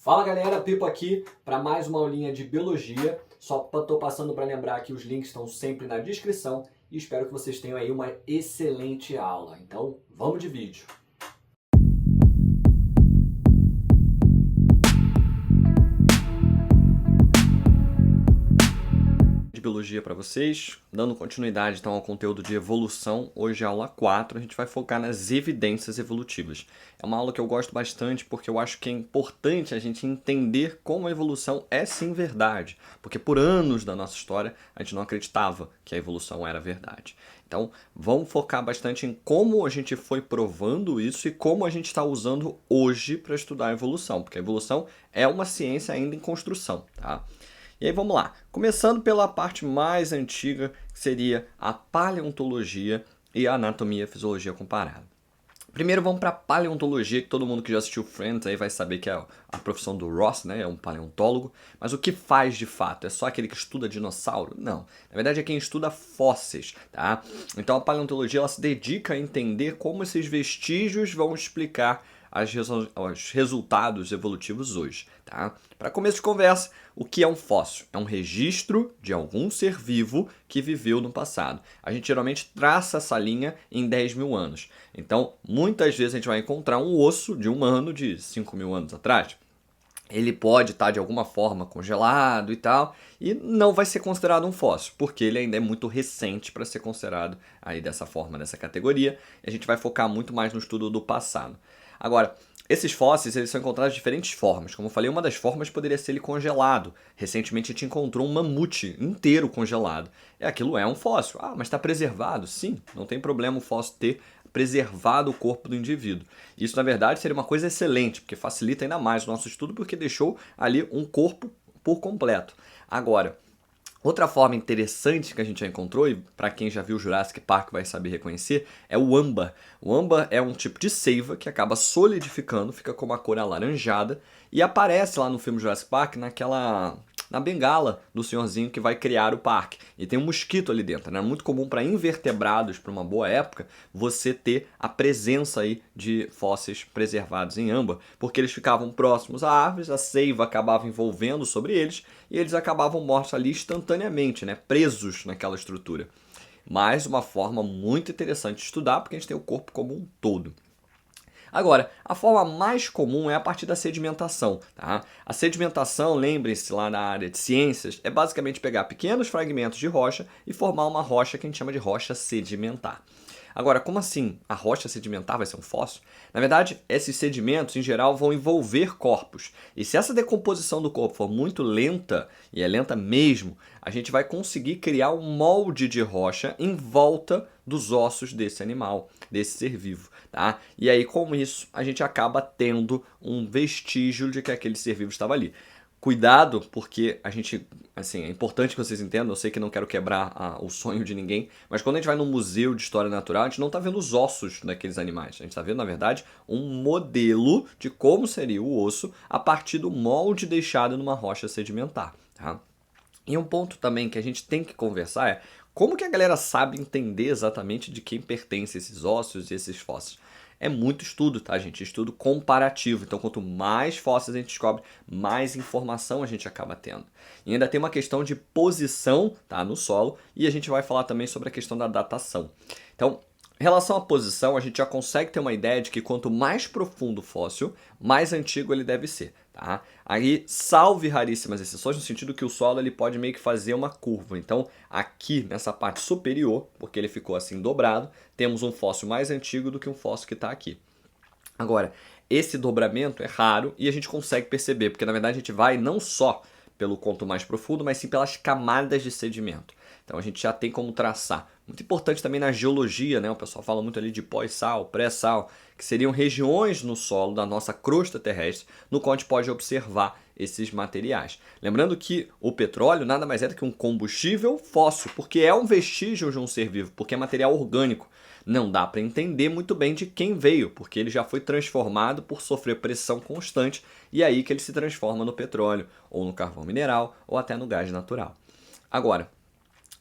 Fala galera, Pipo aqui para mais uma aulinha de biologia. Só estou passando para lembrar que os links estão sempre na descrição e espero que vocês tenham aí uma excelente aula. Então, vamos de vídeo. De biologia para vocês, dando continuidade então ao conteúdo de evolução. Hoje é a aula 4, a gente vai focar nas evidências evolutivas. É uma aula que eu gosto bastante porque eu acho que é importante a gente entender como a evolução é sim verdade, porque por anos da nossa história a gente não acreditava que a evolução era verdade. Então vamos focar bastante em como a gente foi provando isso e como a gente está usando hoje para estudar a evolução, porque a evolução é uma ciência ainda em construção, tá? E aí vamos lá, começando pela parte mais antiga, que seria a paleontologia e a anatomia e fisiologia comparada. Primeiro vamos para a paleontologia, que todo mundo que já assistiu Friends aí vai saber que é a profissão do Ross, né? É um paleontólogo. Mas o que faz de fato? É só aquele que estuda dinossauro? Não. Na verdade é quem estuda fósseis, tá? Então a paleontologia ela se dedica a entender como esses vestígios vão explicar os resultados evolutivos hoje, tá? Para começo de conversa, o que é um fóssil? É um registro de algum ser vivo que viveu no passado. A gente geralmente traça essa linha em 10 mil anos. Então, muitas vezes a gente vai encontrar um osso de humano de 5 mil anos atrás. Ele pode estar de alguma forma congelado e tal, e não vai ser considerado um fóssil, porque ele ainda é muito recente para ser considerado aí dessa forma, dessa categoria. E a gente vai focar muito mais no estudo do passado. Agora, esses fósseis eles são encontrados de diferentes formas. Como eu falei, uma das formas poderia ser ele congelado. Recentemente a gente encontrou um mamute inteiro congelado. E aquilo é um fóssil. Ah, mas está preservado? Sim, não tem problema o fóssil ter preservado o corpo do indivíduo. Isso, na verdade, seria uma coisa excelente, porque facilita ainda mais o nosso estudo, porque deixou ali um corpo por completo. Agora, outra forma interessante que a gente já encontrou, e para quem já viu Jurassic Park vai saber reconhecer, é o âmbar. O âmbar é um tipo de seiva que acaba solidificando, fica com uma cor alaranjada, e aparece lá no filme Jurassic Park na bengala do senhorzinho que vai criar o parque. E tem um mosquito ali dentro, né? É muito comum para invertebrados, para uma boa época, você ter a presença aí de fósseis preservados em âmbar, porque eles ficavam próximos a árvores, a seiva acabava envolvendo sobre eles, e eles acabavam mortos ali instantaneamente, né? Presos naquela estrutura. Mais uma forma muito interessante de estudar, porque a gente tem o corpo como um todo. Agora, a forma mais comum é a partir da sedimentação, tá? A sedimentação, lembrem-se lá na área de ciências, é basicamente pegar pequenos fragmentos de rocha e formar uma rocha que a gente chama de rocha sedimentar. Agora, como assim a rocha sedimentar vai ser um fóssil? Na verdade, esses sedimentos, em geral, vão envolver corpos. E se essa decomposição do corpo for muito lenta, e é lenta mesmo, a gente vai conseguir criar um molde de rocha em volta dos ossos desse animal, desse ser vivo, tá? E aí, com isso, a gente acaba tendo um vestígio de que aquele ser vivo estava ali. Cuidado, porque a gente, assim, é importante que vocês entendam, eu sei que não quero quebrar o sonho de ninguém, mas quando a gente vai num museu de história natural, a gente não está vendo os ossos daqueles animais, a gente está vendo, na verdade, um modelo de como seria o osso a partir do molde deixado numa rocha sedimentar, tá? E um ponto também que a gente tem que conversar é como que a galera sabe entender exatamente de quem pertence esses ossos e esses fósseis. É muito estudo, tá, gente? Estudo comparativo. Então, quanto mais fósseis a gente descobre, mais informação a gente acaba tendo. E ainda tem uma questão de posição, tá, no solo, e a gente vai falar também sobre a questão da datação. Então, em relação à posição, a gente já consegue ter uma ideia de que quanto mais profundo o fóssil, mais antigo ele deve ser, tá? Aí, salve raríssimas exceções, no sentido que o solo ele pode meio que fazer uma curva. Então, aqui nessa parte superior, porque ele ficou assim dobrado, temos um fóssil mais antigo do que um fóssil que está aqui. Agora, esse dobramento é raro e a gente consegue perceber, porque na verdade a gente vai não só pelo quanto mais profundo, mas sim pelas camadas de sedimento. Então a gente já tem como traçar. Muito importante também na geologia, né? O pessoal fala muito ali de pós-sal, pré-sal, que seriam regiões no solo da nossa crosta terrestre, no qual a gente pode observar esses materiais. Lembrando que o petróleo nada mais é do que um combustível fóssil, porque é um vestígio de um ser vivo, porque é material orgânico. Não dá para entender muito bem de quem veio, porque ele já foi transformado por sofrer pressão constante e é aí que ele se transforma no petróleo, ou no carvão mineral, ou até no gás natural. Agora,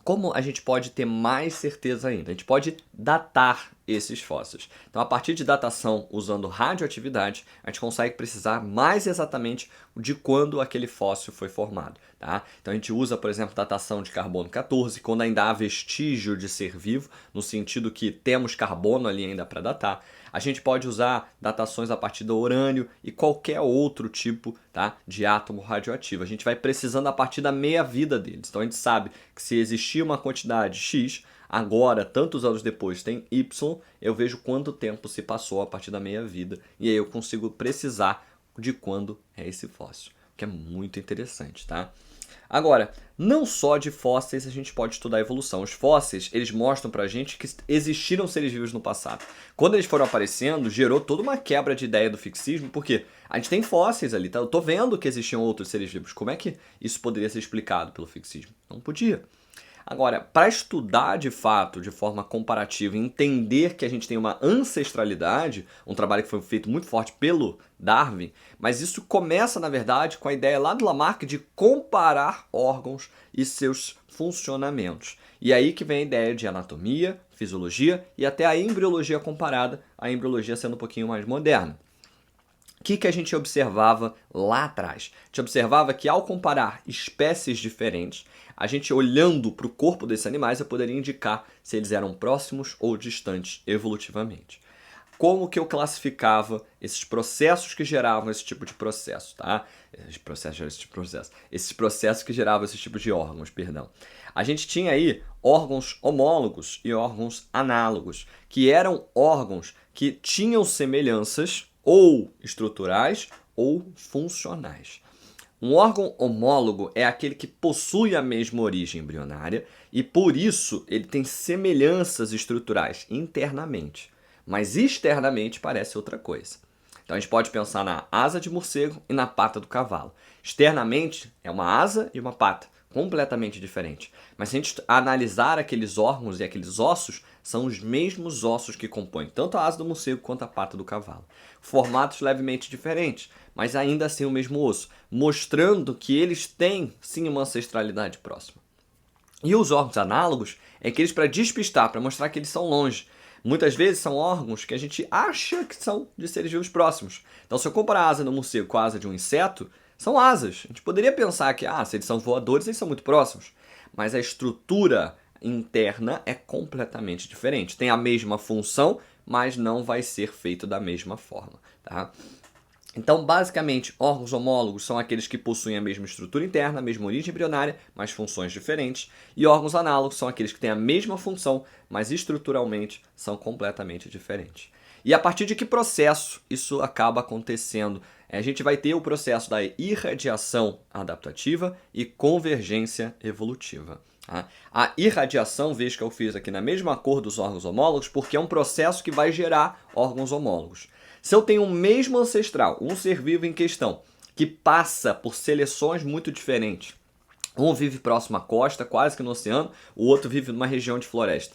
como a gente pode ter mais certeza ainda? A gente pode datar esses fósseis. Então, a partir de datação usando radioatividade, a gente consegue precisar mais exatamente de quando aquele fóssil foi formado. Tá? Então, a gente usa, por exemplo, datação de carbono 14, quando ainda há vestígio de ser vivo, no sentido que temos carbono ali ainda para datar. A gente pode usar datações a partir do urânio e qualquer outro tipo, tá, de átomo radioativo. A gente vai precisando a partir da meia-vida deles. Então, a gente sabe que se existia uma quantidade X, agora, tantos anos depois, tem Y, eu vejo quanto tempo se passou a partir da meia-vida e aí eu consigo precisar de quando é esse fóssil, que é muito interessante, tá? Agora, não só de fósseis a gente pode estudar a evolução. Os fósseis, eles mostram pra gente que existiram seres vivos no passado. Quando eles foram aparecendo, gerou toda uma quebra de ideia do fixismo, porque a gente tem fósseis ali, tá? Eu tô vendo que existiam outros seres vivos. Como é que isso poderia ser explicado pelo fixismo? Não podia. Agora, para estudar de fato, de forma comparativa, e entender que a gente tem uma ancestralidade, um trabalho que foi feito muito forte pelo Darwin, mas isso começa, na verdade, com a ideia lá do Lamarck de comparar órgãos e seus funcionamentos. E aí que vem a ideia de anatomia, fisiologia e até a embriologia comparada, a embriologia sendo um pouquinho mais moderna. O que a gente observava lá atrás? A gente observava que ao comparar espécies diferentes, a gente olhando para o corpo desses animais, eu poderia indicar se eles eram próximos ou distantes evolutivamente. Como que eu classificava esses processos que geravam esse tipo de processo, tá? Esses processos que geravam esse tipo de órgãos, perdão. A gente tinha aí órgãos homólogos e órgãos análogos, que eram órgãos que tinham semelhanças ou estruturais ou funcionais. Um órgão homólogo é aquele que possui a mesma origem embrionária e, por isso, ele tem semelhanças estruturais internamente, mas externamente parece outra coisa. Então, a gente pode pensar na asa de morcego e na pata do cavalo. Externamente, é uma asa e uma pata, completamente diferente. Mas se a gente analisar aqueles órgãos e aqueles ossos, são os mesmos ossos que compõem tanto a asa do morcego quanto a pata do cavalo. Formatos levemente diferentes, mas ainda assim o mesmo osso, mostrando que eles têm sim uma ancestralidade próxima. E os órgãos análogos é aqueles para despistar, para mostrar que eles são longe. Muitas vezes são órgãos que a gente acha que são de seres vivos próximos. Então, se eu comparar a asa do morcego com a asa de um inseto, são asas. A gente poderia pensar que, se eles são voadores, eles são muito próximos. Mas a estrutura interna é completamente diferente. Tem a mesma função, mas não vai ser feito da mesma forma, tá? Então, basicamente, órgãos homólogos são aqueles que possuem a mesma estrutura interna, a mesma origem embrionária, mas funções diferentes. E órgãos análogos são aqueles que têm a mesma função, mas estruturalmente são completamente diferentes. E a partir de que processo isso acaba acontecendo? A gente vai ter o processo da irradiação adaptativa e convergência evolutiva. Tá? A irradiação, veja que eu fiz aqui na mesma cor dos órgãos homólogos, porque é um processo que vai gerar órgãos homólogos. Se eu tenho um mesmo ancestral, um ser vivo em questão, que passa por seleções muito diferentes, um vive próximo à costa, quase que no oceano, o outro vive numa região de floresta.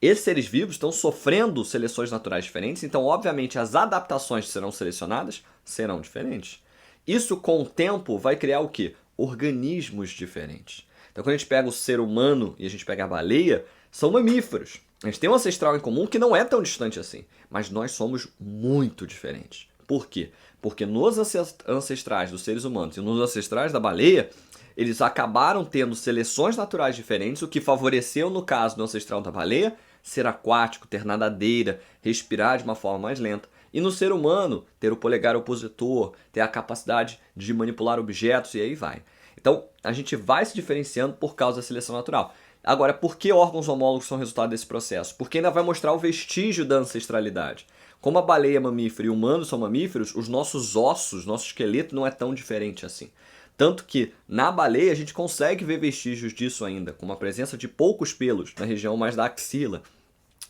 Esses seres vivos estão sofrendo seleções naturais diferentes, então, obviamente, as adaptações que serão selecionadas serão diferentes. Isso, com o tempo, vai criar o quê? Organismos diferentes. Então, quando a gente pega o ser humano e a gente pega a baleia, são mamíferos. A gente tem um ancestral em comum que não é tão distante assim, mas nós somos muito diferentes. Por quê? Porque nos ancestrais dos seres humanos e nos ancestrais da baleia, eles acabaram tendo seleções naturais diferentes, o que favoreceu, no caso do ancestral da baleia, ser aquático, ter nadadeira, respirar de uma forma mais lenta. E no ser humano, ter o polegar opositor, ter a capacidade de manipular objetos e aí vai. Então, a gente vai se diferenciando por causa da seleção natural. Agora, por que órgãos homólogos são resultado desse processo? Porque ainda vai mostrar o vestígio da ancestralidade. Como a baleia é mamífera e humanos são mamíferos, os nossos ossos, nosso esqueleto não é tão diferente assim. Tanto que na baleia a gente consegue ver vestígios disso ainda, como a presença de poucos pelos na região mais da axila,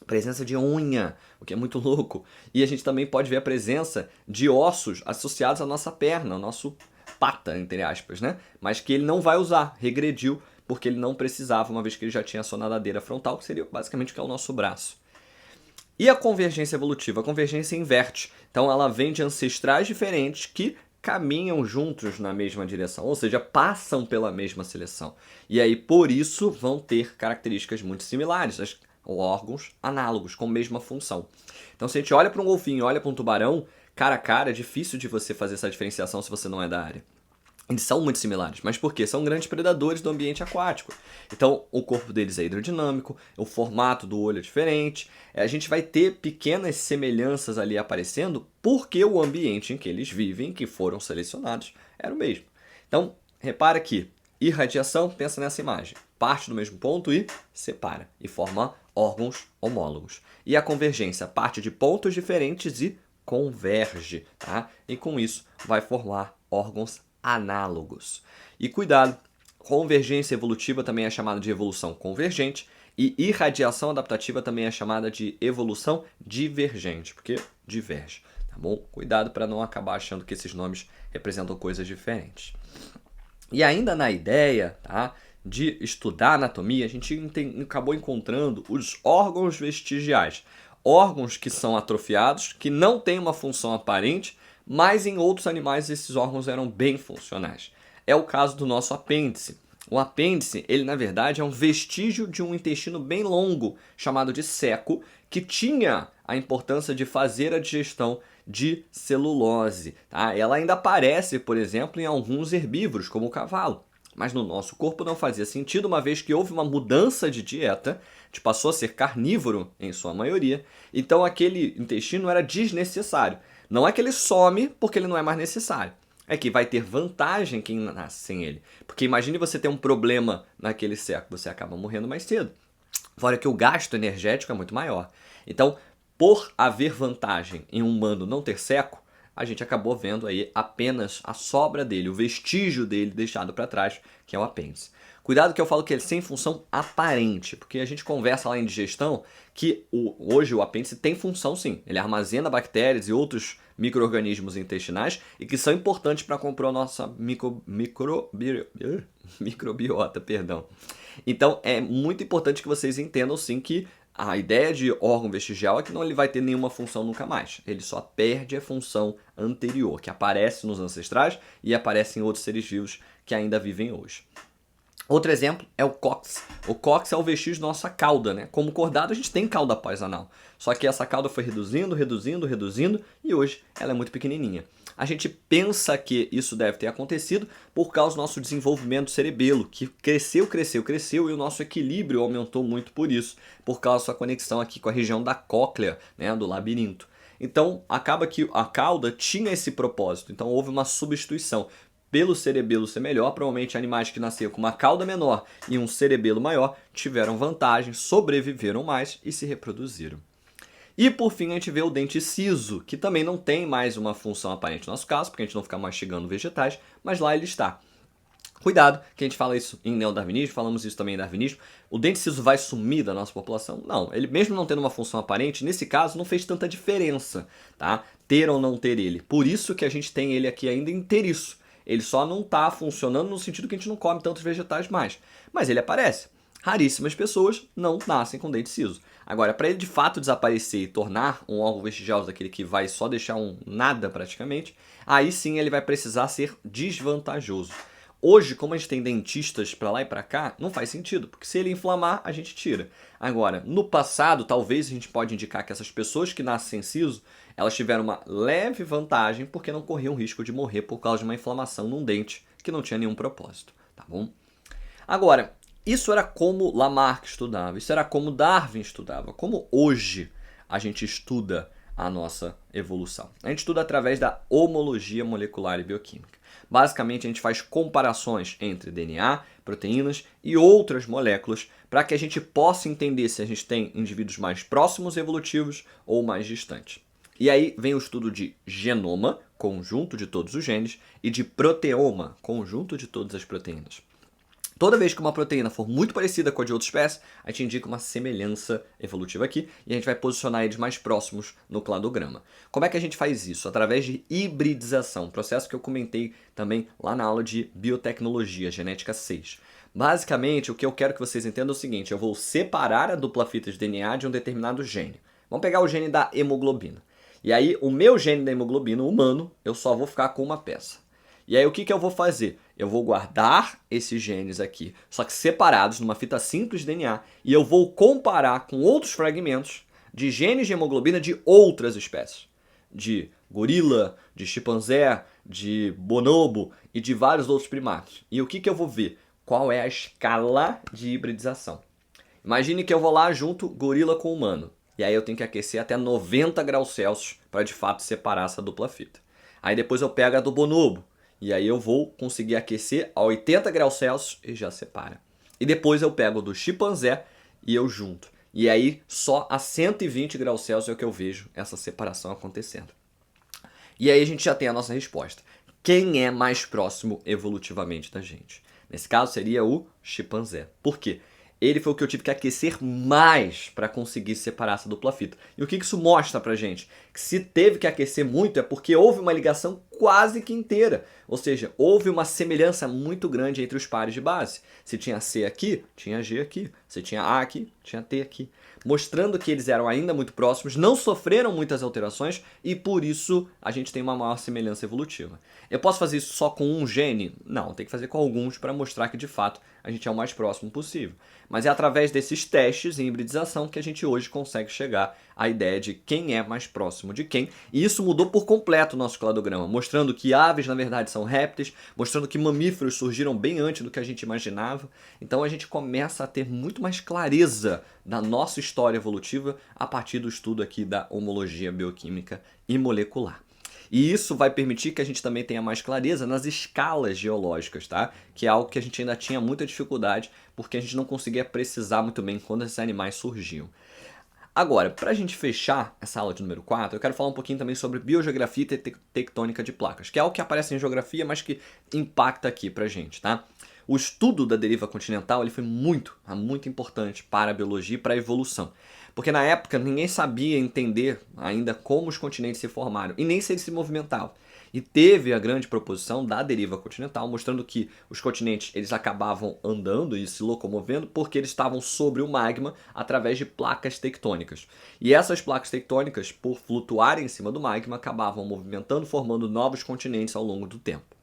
presença de unha, o que é muito louco. E a gente também pode ver a presença de ossos associados à nossa perna, ao nosso pata, entre aspas, né? Mas que ele não vai usar, regrediu, porque ele não precisava, uma vez que ele já tinha a sua nadadeira frontal, que seria basicamente o que é o nosso braço. E a convergência evolutiva? A convergência inverte. Então ela vem de ancestrais diferentes que caminham juntos na mesma direção, ou seja, passam pela mesma seleção. E aí, por isso, vão ter características muito similares. órgãos análogos, com a mesma função. Então, se a gente olha para um golfinho e olha para um tubarão, cara a cara, é difícil de você fazer essa diferenciação se você não é da área. Eles são muito similares, mas por quê? São grandes predadores do ambiente aquático. Então, o corpo deles é hidrodinâmico, o formato do olho é diferente, a gente vai ter pequenas semelhanças ali aparecendo porque o ambiente em que eles vivem, que foram selecionados, era o mesmo. Então, repara que irradiação, pensa nessa imagem, parte do mesmo ponto e separa, e forma órgãos homólogos. E a convergência parte de pontos diferentes e converge, tá? E com isso vai formar órgãos análogos. E cuidado, convergência evolutiva também é chamada de evolução convergente e irradiação adaptativa também é chamada de evolução divergente, porque diverge, tá bom? Cuidado para não acabar achando que esses nomes representam coisas diferentes. E ainda na ideia, tá, de estudar anatomia, a gente acabou encontrando os órgãos vestigiais. Órgãos que são atrofiados, que não têm uma função aparente, mas em outros animais esses órgãos eram bem funcionais. É o caso do nosso apêndice. O apêndice, ele na verdade é um vestígio de um intestino bem longo, chamado de ceco, que tinha a importância de fazer a digestão de celulose. Tá? Ela ainda aparece, por exemplo, em alguns herbívoros, como o cavalo. Mas no nosso corpo não fazia sentido, uma vez que houve uma mudança de dieta, que passou a ser carnívoro em sua maioria, então aquele intestino era desnecessário. Não é que ele some porque ele não é mais necessário. É que vai ter vantagem quem nasce sem ele. Porque imagine você ter um problema naquele ceco, você acaba morrendo mais cedo. Fora que o gasto energético é muito maior. Então, por haver vantagem em um humano não ter ceco, a gente acabou vendo aí apenas a sobra dele, o vestígio dele deixado para trás, que é o apêndice. Cuidado que eu falo que ele é sem função aparente, porque a gente conversa lá em digestão que hoje o apêndice tem função sim. Ele armazena bactérias e outros micro-organismos intestinais e que são importantes para compor a nossa microbiota. Perdão. Então é muito importante que vocês entendam sim que a ideia de órgão vestigial é que não ele vai ter nenhuma função nunca mais. Ele só perde a função anterior, que aparece nos ancestrais e aparece em outros seres vivos que ainda vivem hoje. Outro exemplo é o cóccix. O cóccix é o vestígio da nossa cauda, né? Como cordado, a gente tem cauda pós-anal. Só que essa cauda foi reduzindo e hoje ela é muito pequenininha. A gente pensa que isso deve ter acontecido por causa do nosso desenvolvimento do cerebelo, que cresceu e o nosso equilíbrio aumentou muito por isso, por causa da sua conexão aqui com a região da cóclea, né? Do labirinto. Então, acaba que a cauda tinha esse propósito, então houve uma substituição. Pelo cerebelo ser melhor, provavelmente animais que nasceram com uma cauda menor e um cerebelo maior tiveram vantagem, sobreviveram mais e se reproduziram. E por fim a gente vê o dente ciso, que também não tem mais uma função aparente no nosso caso, porque a gente não fica mastigando vegetais, mas lá ele está. Cuidado, que a gente fala isso em neodarwinismo, falamos isso também em darwinismo. O dente ciso vai sumir da nossa população? Não, ele mesmo não tendo uma função aparente, nesse caso não fez tanta diferença, tá? Ter ou não ter ele. Por isso que a gente tem ele aqui ainda inteiriço. Ele só não está funcionando no sentido que a gente não come tantos vegetais mais. Mas ele aparece. Raríssimas pessoas não nascem com dente ciso. Agora, para ele de fato desaparecer e tornar um órgão vestigial daquele que vai só deixar um nada praticamente, aí sim ele vai precisar ser desvantajoso. Hoje, como a gente tem dentistas para lá e para cá, não faz sentido, porque se ele inflamar, a gente tira. Agora, no passado, talvez a gente pode indicar que essas pessoas que nascem sem siso, elas tiveram uma leve vantagem porque não corriam risco de morrer por causa de uma inflamação num dente que não tinha nenhum propósito, tá bom? Agora, isso era como Lamarck estudava, isso era como Darwin estudava, como hoje a gente estuda a nossa evolução. A gente estuda através da homologia molecular e bioquímica. Basicamente, a gente faz comparações entre DNA, proteínas e outras moléculas para que a gente possa entender se a gente tem indivíduos mais próximos evolutivos ou mais distantes. E aí vem o estudo de genoma, conjunto de todos os genes, e de proteoma, conjunto de todas as proteínas. Toda vez que uma proteína for muito parecida com a de outra espécie, a gente indica uma semelhança evolutiva aqui e a gente vai posicionar eles mais próximos no cladograma. Como é que a gente faz isso? Através de hibridização, processo que eu comentei também lá na aula de biotecnologia, genética 6. Basicamente, o que eu quero que vocês entendam é o seguinte, eu vou separar a dupla fita de DNA de um determinado gene. Vamos pegar o gene da hemoglobina. E aí, o meu gene da hemoglobina humano, eu só vou ficar com uma peça. E aí o que eu vou fazer? Eu vou guardar esses genes aqui, só que separados numa fita simples de DNA, e eu vou comparar com outros fragmentos de genes de hemoglobina de outras espécies. De gorila, de chimpanzé, de bonobo e de vários outros primatas. E o que eu vou ver? Qual é a escala de hibridização? Imagine que eu vou lá junto gorila com humano. E aí eu tenho que aquecer até 90 graus Celsius para de fato separar essa dupla fita. Aí depois eu pego a do bonobo. E aí eu vou conseguir aquecer a 80 graus Celsius e já separa. E depois eu pego do chimpanzé e eu junto. E aí só a 120 graus Celsius é que eu vejo essa separação acontecendo. E aí a gente já tem a nossa resposta. Quem é mais próximo evolutivamente da gente? Nesse caso seria o chimpanzé. Por quê? Ele foi o que eu tive que aquecer mais para conseguir separar essa dupla fita. E o que isso mostra pra gente? Que se teve que aquecer muito é porque houve uma ligação quase que inteira. Ou seja, houve uma semelhança muito grande entre os pares de base. Se tinha C aqui, tinha G aqui. Se tinha A aqui, tinha T aqui. Mostrando que eles eram ainda muito próximos, não sofreram muitas alterações e por isso a gente tem uma maior semelhança evolutiva. Eu posso fazer isso só com um gene? Não, tem que fazer com alguns para mostrar que de fato a gente é o mais próximo possível. Mas é através desses testes em hibridização que a gente hoje consegue chegar à ideia de quem é mais próximo de quem. E isso mudou por completo o nosso cladograma, mostrando que aves na verdade são répteis, mostrando que mamíferos surgiram bem antes do que a gente imaginava. Então a gente começa a ter muito mais clareza da nossa história evolutiva a partir do estudo aqui da homologia bioquímica e molecular. E isso vai permitir que a gente também tenha mais clareza nas escalas geológicas, tá? Que é algo que a gente ainda tinha muita dificuldade, porque a gente não conseguia precisar muito bem quando esses animais surgiam. Agora, para a gente fechar essa aula de número 4, eu quero falar um pouquinho também sobre biogeografia e tectônica de placas, que é algo que aparece em geografia, mas que impacta aqui pra gente, tá? O estudo da deriva continental ele foi muito importante para a biologia e para a evolução. Porque na época ninguém sabia entender ainda como os continentes se formaram e nem se eles se movimentavam. E teve a grande proposição da deriva continental, mostrando que os continentes eles acabavam andando e se locomovendo porque eles estavam sobre o magma através de placas tectônicas. E essas placas tectônicas, por flutuarem em cima do magma, acabavam movimentando, formando novos continentes ao longo do tempo.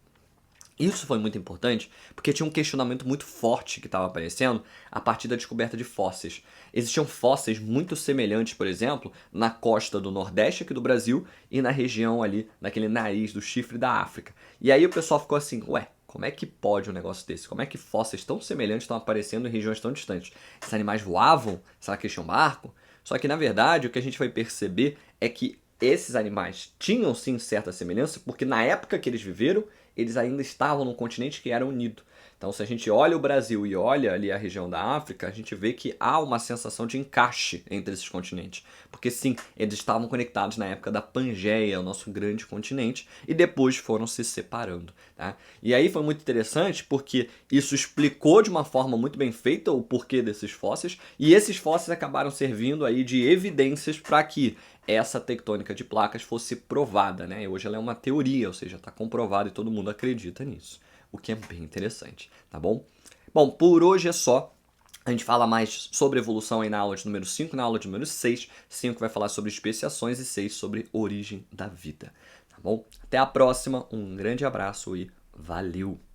Isso foi muito importante porque tinha um questionamento muito forte que estava aparecendo a partir da descoberta de fósseis. Existiam fósseis muito semelhantes, por exemplo, na costa do Nordeste aqui do Brasil e na região ali, naquele nariz do chifre da África. E aí o pessoal ficou assim, ué, como é que pode um negócio desse? Como é que fósseis tão semelhantes estão aparecendo em regiões tão distantes? Esses animais voavam? Será que eles tinham barco? Só que na verdade o que a gente vai perceber é que esses animais tinham sim certa semelhança porque na época que eles viveram, eles ainda estavam num continente que era unido. Então, se a gente olha o Brasil e olha ali a região da África, a gente vê que há uma sensação de encaixe entre esses continentes. Porque sim, eles estavam conectados na época da Pangeia, o nosso grande continente, e depois foram se separando. Tá? E aí foi muito interessante porque isso explicou de uma forma muito bem feita o porquê desses fósseis, e esses fósseis acabaram servindo aí de evidências para que essa tectônica de placas fosse provada, né? E hoje ela é uma teoria, ou seja, está comprovado e todo mundo acredita nisso, o que é bem interessante, tá bom? Bom, por hoje é só. A gente fala mais sobre evolução aí na aula de número 5, na aula de número 6. 5 vai falar sobre especiações e 6 sobre origem da vida, tá bom? Até a próxima, um grande abraço e valeu!